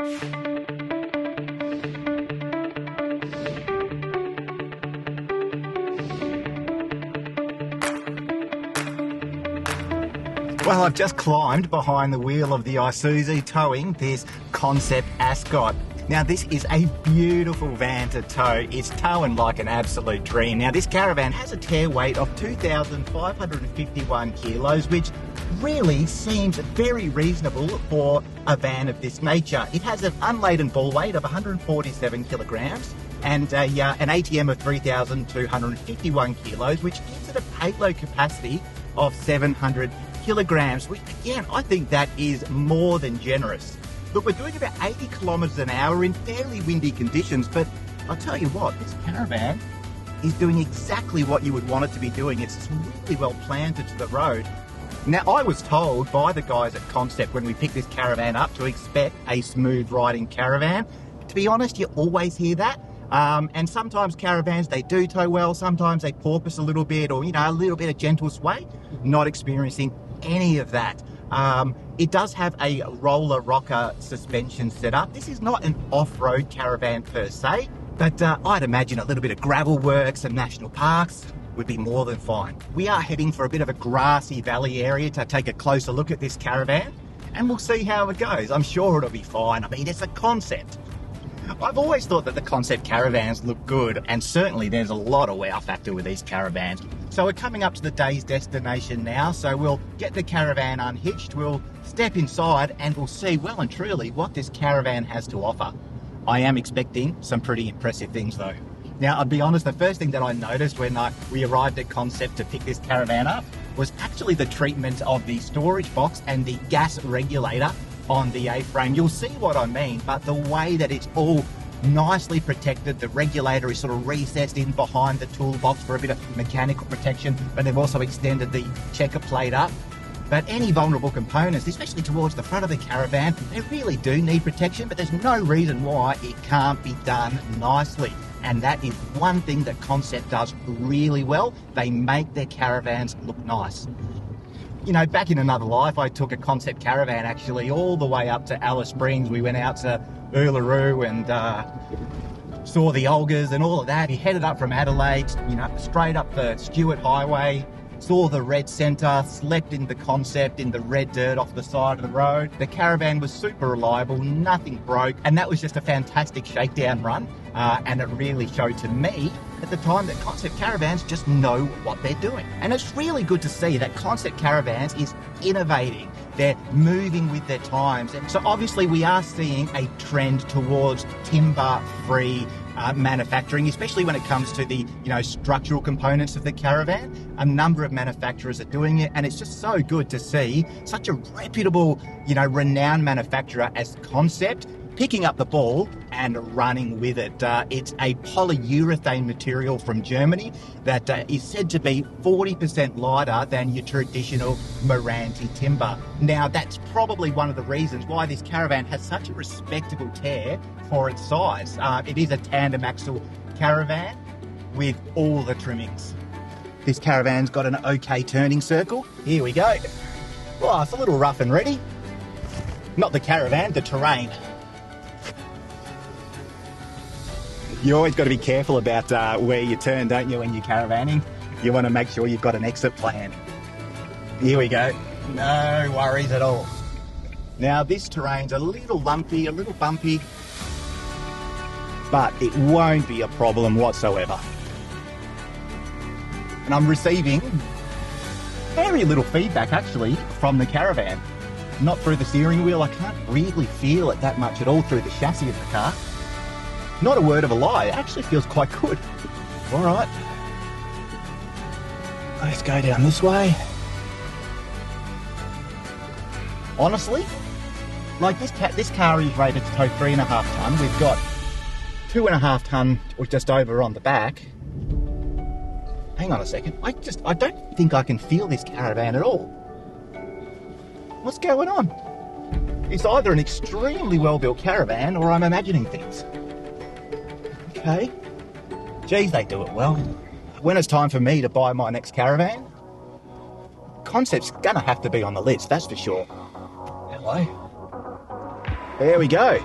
Well, I've just climbed behind the wheel of the Isuzu towing this Concept Ascot. Now, this is a beautiful van to tow. It's towing like an absolute dream. Now, this caravan has a tare weight of 2,551 kilos, which really seems very reasonable for a van of this nature. It has an unladen ball weight of 147 kilograms and an ATM of 3,251 kilos, which gives it a payload capacity of 700 kilograms, which again, I think that is more than generous. Look, we're doing about 80 kilometers an hour in fairly windy conditions, but I'll tell you what, this caravan is doing exactly what you would want it to be doing. It's really well planted to the road. Now, I was told by the guys at Concept when we picked this caravan up to expect a smooth riding caravan. To be honest, you always hear that. And sometimes caravans, they do tow well, sometimes they porpoise a little bit or, a little bit of gentle sway. Not experiencing any of that. It does have a roller rocker suspension setup. This is not an off-road caravan per se, but I'd imagine a little bit of gravel work, some national parks would be more than fine. We are heading for a bit of a grassy valley area to take a closer look at this caravan, and we'll see how it goes. I'm sure it'll be fine. I mean, it's a Concept. I've always thought that the Concept caravans look good, and certainly there's a lot of wow factor with these caravans. So we're coming up to the day's destination now, so we'll get the caravan unhitched, we'll step inside, and we'll see well and truly what this caravan has to offer. I am expecting some pretty impressive things though. Now, I'll be honest, the first thing that I noticed when we arrived at Concept to pick this caravan up was actually the treatment of the storage box and the gas regulator on the A-frame. You'll see what I mean, but the way that it's all nicely protected, the regulator is sort of recessed in behind the toolbox for a bit of mechanical protection, but they've also extended the checker plate up. But any vulnerable components, especially towards the front of the caravan, they really do need protection, but there's no reason why it can't be done nicely. And that is one thing that Concept does really well. They make their caravans look nice. Back in another life, I took a Concept caravan actually all the way up to Alice Springs. We went out to Uluru and saw the Olgas and all of that. He headed up from Adelaide, straight up the Stewart Highway, saw the red centre, slept in the Concept in the red dirt off the side of the road. The caravan was super reliable, nothing broke, and that was just a fantastic shakedown run. And it really showed to me at the time that Concept Caravans just know what they're doing. And it's really good to see that Concept Caravans is innovating. They're moving with their times. And so obviously we are seeing a trend towards timber-free manufacturing, especially when it comes to the structural components of the caravan. A number of manufacturers are doing it, and it's just so good to see such a reputable, renowned manufacturer as Concept picking up the ball and running with it. It's a polyurethane material from Germany that is said to be 40% lighter than your traditional Meranti timber. Now, that's probably one of the reasons why this caravan has such a respectable tear for its size. It is a tandem axle caravan with all the trimmings. This caravan's got an okay turning circle. Here we go. Well, it's a little rough and ready. Not the caravan, the terrain. You always got to be careful about where you turn, don't you, when you're caravanning? You want to make sure you've got an exit plan. Here we go. No worries at all. Now, this terrain's a little lumpy, a little bumpy, but it won't be a problem whatsoever. And I'm receiving very little feedback, actually, from the caravan. Not through the steering wheel. I can't really feel it that much at all through the chassis of the car. Not a word of a lie, it actually feels quite good. All right, let's go down this way. Honestly, like this car is rated to tow 3.5 tonne. We've got 2.5 tonne or just over on the back. Hang on a second, I don't think I can feel this caravan at all. What's going on? It's either an extremely well-built caravan or I'm imagining things. Okay. Geez, they do it well. When it's time for me to buy my next caravan, Concept's gonna have to be on the list, that's for sure. Hello. There we go.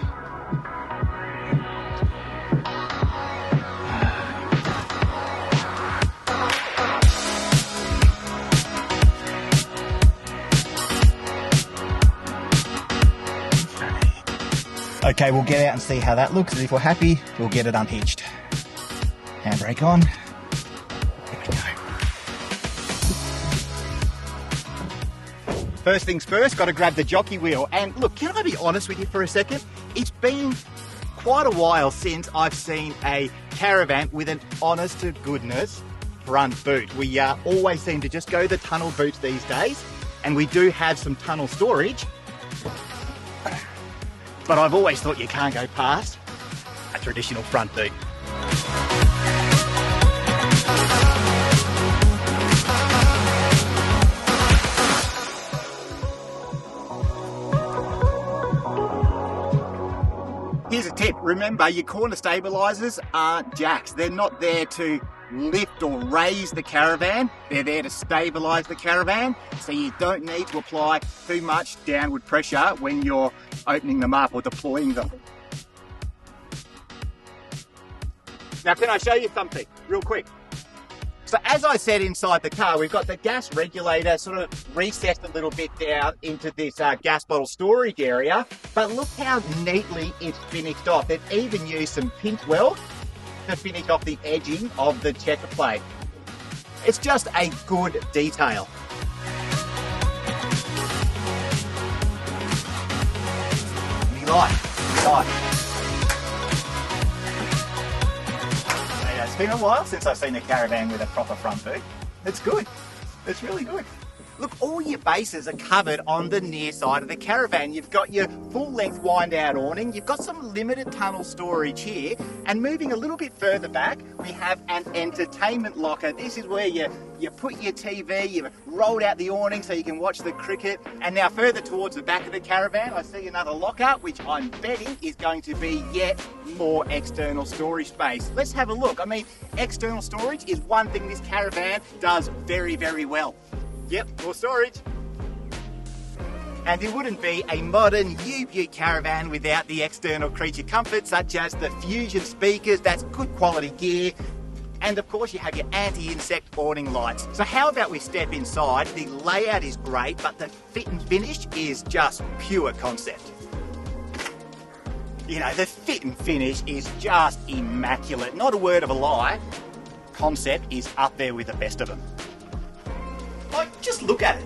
Okay, we'll get out and see how that looks, and if we're happy, we'll get it unhitched. Handbrake on. Here we go. First things first, got to grab the jockey wheel. And look, can I be honest with you for a second? It's been quite a while since I've seen a caravan with an honest to goodness front boot. We always seem to just go the tunnel boots these days, and we do have some tunnel storage. But I've always thought you can't go past a traditional front boot. Here's a tip. Remember, your corner stabilisers aren't jacks. They're not there to lift or raise the caravan. They're there to stabilise the caravan, so you don't need to apply too much downward pressure when you're opening them up or deploying them. Now, can I show you something real quick? So as I said, inside the car, we've got the gas regulator sort of recessed a little bit down into this gas bottle storage area, but look how neatly it's finished off. They've even used some pinch weld to finish off the edging of the checker plate. It's just a good detail. It's been a while since I've seen a caravan with a proper front boot. It's good. It's really good. Look, all your bases are covered on the near side of the caravan. You've got your full-length wind-out awning. You've got some limited tunnel storage here. And moving a little bit further back, we have an entertainment locker. This is where you put your TV, you've rolled out the awning so you can watch the cricket. And now further towards the back of the caravan, I see another locker, which I'm betting is going to be yet more external storage space. Let's have a look. I mean, external storage is one thing this caravan does very, very well. Yep, more storage. And it wouldn't be a modern U-Butte caravan without the external creature comforts such as the Fusion speakers. That's good quality gear. And of course you have your anti-insect awning lights. So how about we step inside? The layout is great, but the fit and finish is just pure Concept. You know, the fit and finish is just immaculate. Not a word of a lie. Concept is up there with the best of them. Like, just look at it.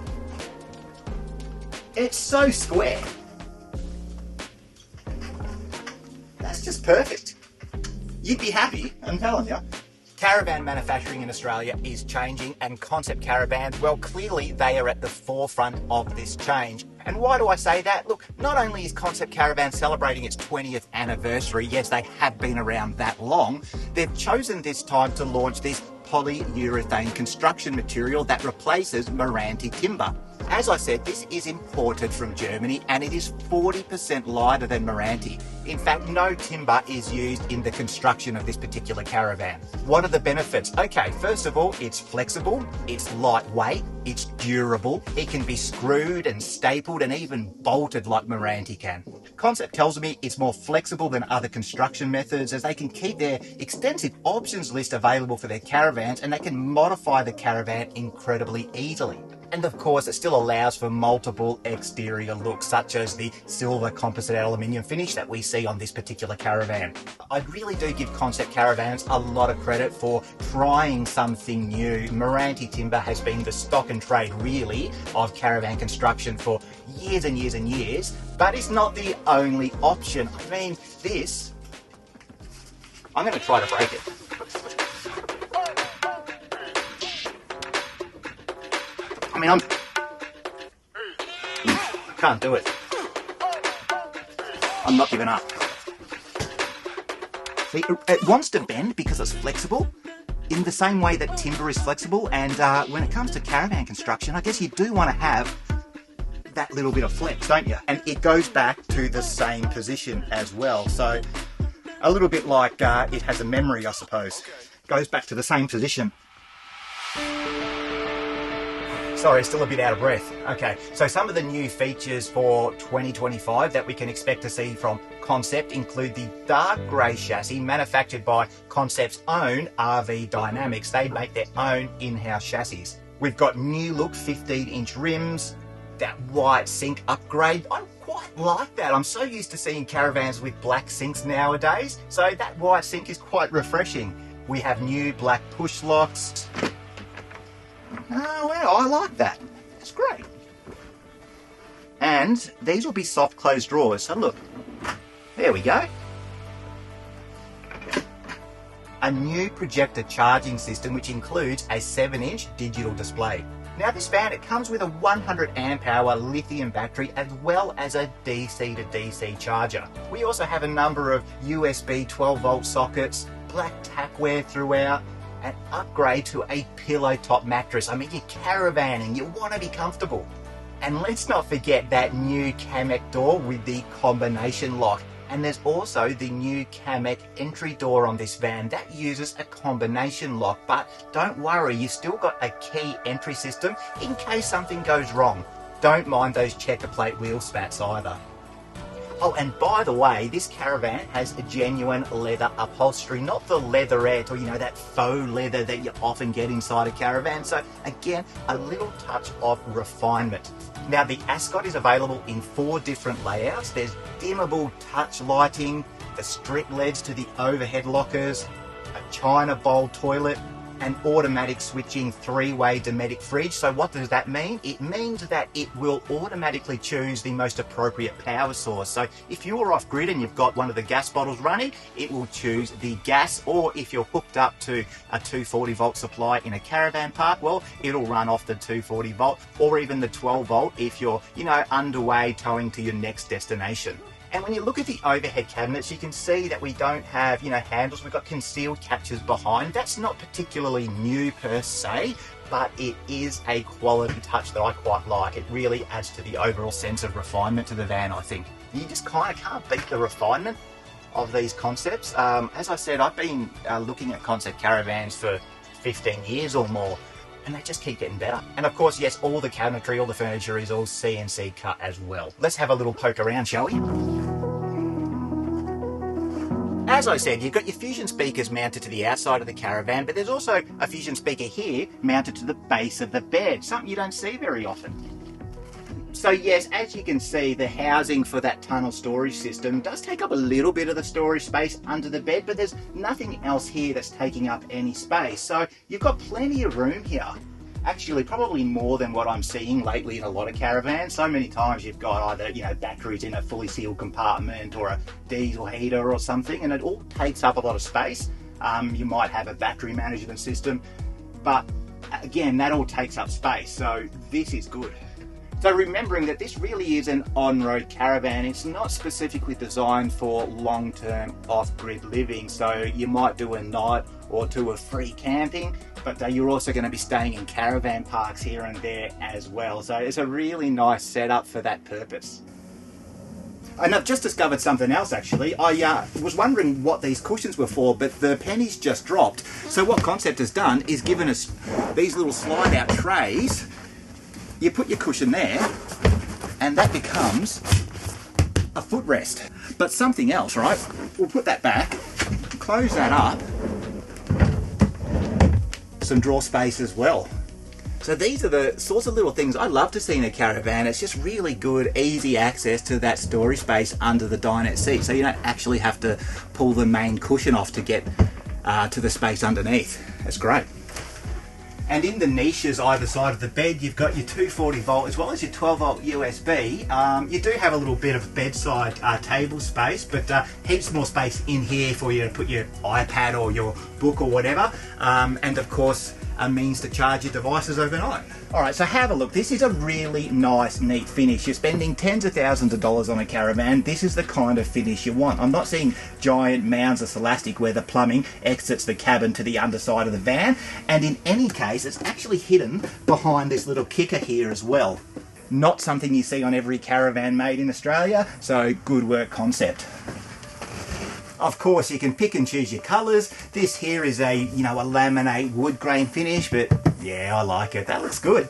It's so square. That's just perfect. You'd be happy, I'm telling you. Caravan manufacturing in Australia is changing, and Concept Caravans, well, clearly they are at the forefront of this change. And why do I say that? Look, not only is Concept Caravan celebrating its 20th anniversary, yes, they have been around that long, they've chosen this time to launch this polyurethane construction material that replaces Meranti timber. As I said, this is imported from Germany and it is 40% lighter than Meranti. In fact, no timber is used in the construction of this particular caravan. What are the benefits? Okay, first of all, it's flexible, it's lightweight, it's durable, it can be screwed and stapled and even bolted like Meranti can. Concept tells me it's more flexible than other construction methods as they can keep their extensive options list available for their caravans and they can modify the caravan incredibly easily. And of course, it still allows for multiple exterior looks, such as the silver composite aluminium finish that we see on this particular caravan. I really do give Concept Caravans a lot of credit for trying something new. Meranti timber has been the stock and trade, really, of caravan construction for years and years and years, but it's not the only option. I mean, this, I'm going to try to break it. I mean, I can't do it. I'm not giving up. See, it wants to bend because it's flexible in the same way that timber is flexible. And when it comes to caravan construction, I guess you do want to have that little bit of flex, don't you? And it goes back to the same position as well. So a little bit like it has a memory, I suppose. Goes back to the same position. Sorry, still a bit out of breath. Okay, so some of the new features for 2025 that we can expect to see from Concept include the dark grey chassis manufactured by Concept's own RV Dynamics. They make their own in-house chassis. We've got new look 15-inch rims, that white sink upgrade. I quite like that. I'm so used to seeing caravans with black sinks nowadays, so that white sink is quite refreshing. We have new black push locks. Oh, well, I like that. It's great. And these will be soft closed drawers, so look, there we go. A new projector charging system which includes a 7-inch digital display. Now this van, it comes with a 100 amp hour lithium battery as well as a DC to DC charger. We also have a number of USB 12 volt sockets, black tapware throughout, an upgrade to a pillow top mattress. I mean, you're caravanning, you want to be comfortable. And let's not forget that new Kamek door with the combination lock. And there's also the new Kamek entry door on this van that uses a combination lock, but don't worry, you've still got a key entry system in case something goes wrong. Don't mind those checker plate wheel spats either. Oh, and by the way, this caravan has a genuine leather upholstery, not the leatherette or, you know, that faux leather that you often get inside a caravan. So again, a little touch of refinement. Now the Ascot is available in 4 different layouts. There's dimmable touch lighting, the strip LEDs to the overhead lockers, a china bowl toilet, an automatic switching 3-way Dometic fridge. So what does that mean? It means that it will automatically choose the most appropriate power source. So if you're off grid and you've got one of the gas bottles running, it will choose the gas, or if you're hooked up to a 240 volt supply in a caravan park, well, it'll run off the 240 volt or even the 12 volt if you're, you know, underway towing to your next destination. And when you look at the overhead cabinets, you can see that we don't have, you know, handles. We've got concealed catches behind. That's not particularly new per se, but it is a quality touch that I quite like. It really adds to the overall sense of refinement to the van, I think. You just kind of can't beat the refinement of these concepts. As I said, I've been looking at concept caravans for 15 years or more, and they just keep getting better. And of course, yes, all the cabinetry, all the furniture is all CNC cut as well. Let's have a little poke around, shall we? As I said, you've got your Fusion speakers mounted to the outside of the caravan, but there's also a Fusion speaker here mounted to the base of the bed, something you don't see very often. So yes, as you can see, the housing for that tunnel storage system does take up a little bit of the storage space under the bed, but there's nothing else here that's taking up any space. So you've got plenty of room here. Actually, probably more than what I'm seeing lately in a lot of caravans. So many times you've got either, you know, batteries in a fully sealed compartment or a diesel heater or something, and it all takes up a lot of space. You might have a battery management system, but again, that all takes up space. So this is good. So remembering that this really is an on-road caravan, it's not specifically designed for long-term off-grid living. So you might do a night or two of free camping, but you're also going to be staying in caravan parks here and there as well. So it's a really nice setup for that purpose. And I've just discovered something else actually. I was wondering what these cushions were for, but the pennies just dropped. So what Concept has done is given us these little slide out trays. You put your cushion there and that becomes a footrest. But something else, right? We'll put that back, close that up, some drawer space as well. So these are the sorts of little things I love to see in a caravan. It's just really good, easy access to that storage space under the dinette seat. So you don't actually have to pull the main cushion off to get to the space underneath. That's great. And in the niches either side of the bed, you've got your 240 volt as well as your 12 volt USB. You do have a little bit of bedside table space, but heaps more space in here for you to put your iPad or your book or whatever. And of course, a means to charge your devices overnight. All right, so have a look. This is a really nice, neat finish. You're spending tens of thousands of dollars on a caravan. This is the kind of finish you want. I'm not seeing giant mounds of Celastic where the plumbing exits the cabin to the underside of the van. And in any case, it's actually hidden behind this little kicker here as well. Not something you see on every caravan made in Australia, so good work, Concept. Of course, you can pick and choose your colours. This here is a, you know, a laminate wood grain finish, but yeah, I like it. That looks good.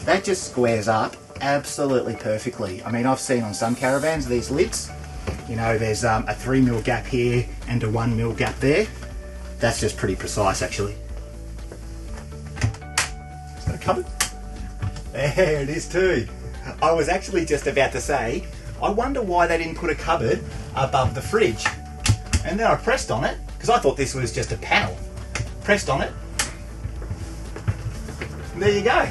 That just squares up absolutely perfectly. I mean, I've seen on some caravans these lids, you know, there's a 3mm gap here and a 1mm gap there. That's just pretty precise, actually. Is that a cupboard? There it is too. I was actually just about to say, I wonder why they didn't put a cupboard above the fridge. And then I pressed on it, because I thought this was just a panel. Pressed on it. And there you go.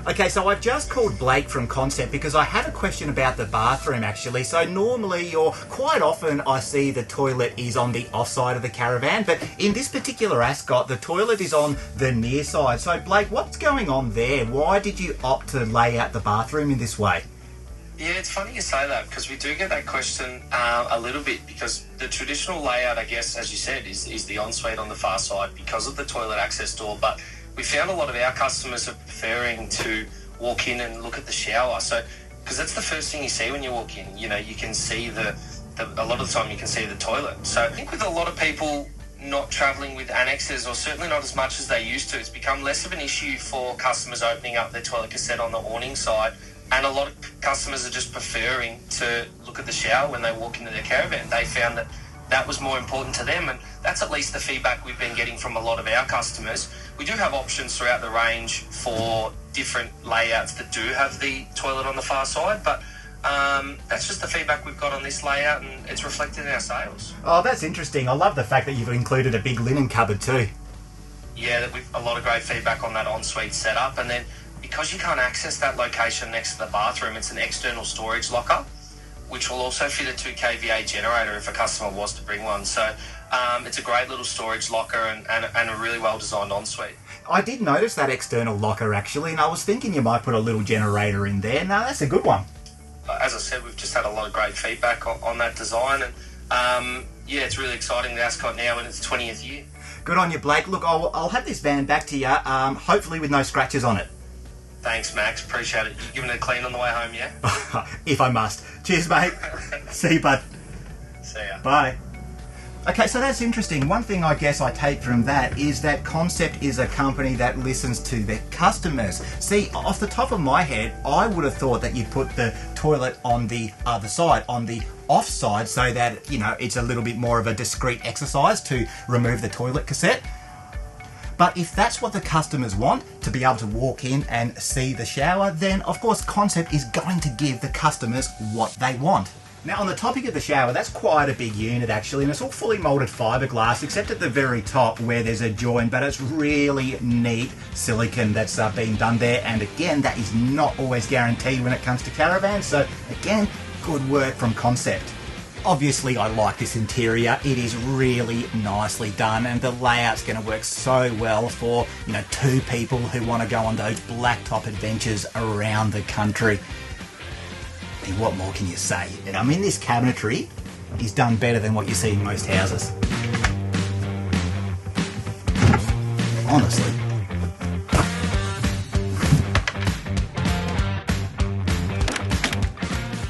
Okay, so I've just called Blake from Concept because I had a question about the bathroom actually. So normally, or quite often, I see the toilet is on the off side of the caravan, but in this particular Ascot, the toilet is on the near side. So Blake, what's going on there? Why did you opt to lay out the bathroom in this way? Yeah, it's funny you say that because we do get that question a little bit because the traditional layout, I guess, as you said, is the ensuite on the far side because of the toilet access door, but we found a lot of our customers are preferring to walk in and look at the shower. So, because that's the first thing you see when you walk in. You know, you can see a lot of the time you can see the toilet. So I think with a lot of people not travelling with annexes, or certainly not as much as they used to, it's become less of an issue for customers opening up their toilet cassette on the awning side. And a lot of customers are just preferring to look at the shower when they walk into their caravan. They found that was more important to them, and that's at least the feedback we've been getting from a lot of our customers. We do have options throughout the range for different layouts that do have the toilet on the far side, but that's just the feedback we've got on this layout, and it's reflected in our sales. Oh, that's interesting. I love the fact that you've included a big linen cupboard too. Yeah, we've a lot of great feedback on that ensuite setup, and then because you can't access that location next to the bathroom, it's an external storage locker, which will also fit a 2 kVA generator if a customer was to bring one. So it's a great little storage locker and a really well-designed ensuite. I did notice that external locker actually, and I was thinking you might put a little generator in there. No, that's a good one. As I said, we've just had a lot of great feedback on that design, and yeah, it's really exciting. The Ascot now in its 20th year. Good on you, Blake. Look, I'll have this van back to you, hopefully with no scratches on it. Thanks, Max. Appreciate it. You giving it a clean on the way home, yeah? If I must. Cheers, mate. See you, bud. See ya. Bye. Okay, so that's interesting. One thing I guess I take from that is that Concept is a company that listens to their customers. See, off the top of my head, I would have thought that you'd put the toilet on the other side, on the off side, so that, you know, it's a little bit more of a discreet exercise to remove the toilet cassette. But if that's what the customers want, to be able to walk in and see the shower, then of course Concept is going to give the customers what they want. Now on the topic of the shower, that's quite a big unit actually, and it's all fully moulded fiberglass except at the very top where there's a join, but it's really neat silicone that's been done there, and again, that is not always guaranteed when it comes to caravans, so again, good work from Concept. Obviously I like this interior, it is really nicely done, and the layout's going to work so well for, you know, two people who want to go on those blacktop adventures around the country. And what more can you say? I mean, this cabinetry is done better than what you see in most houses. Honestly.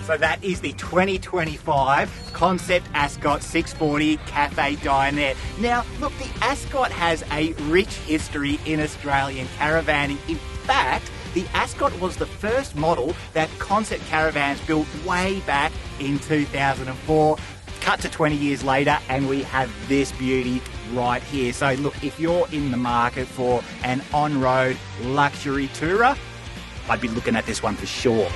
So that is the 2025 Concept Ascot 640 Cafe Dinette. Now, look, the Ascot has a rich history in Australian caravanning. In fact, the Ascot was the first model that Concept Caravans built way back in 2004. Cut to 20 years later, and we have this beauty right here. So look, if you're in the market for an on-road luxury tourer, I'd be looking at this one for sure.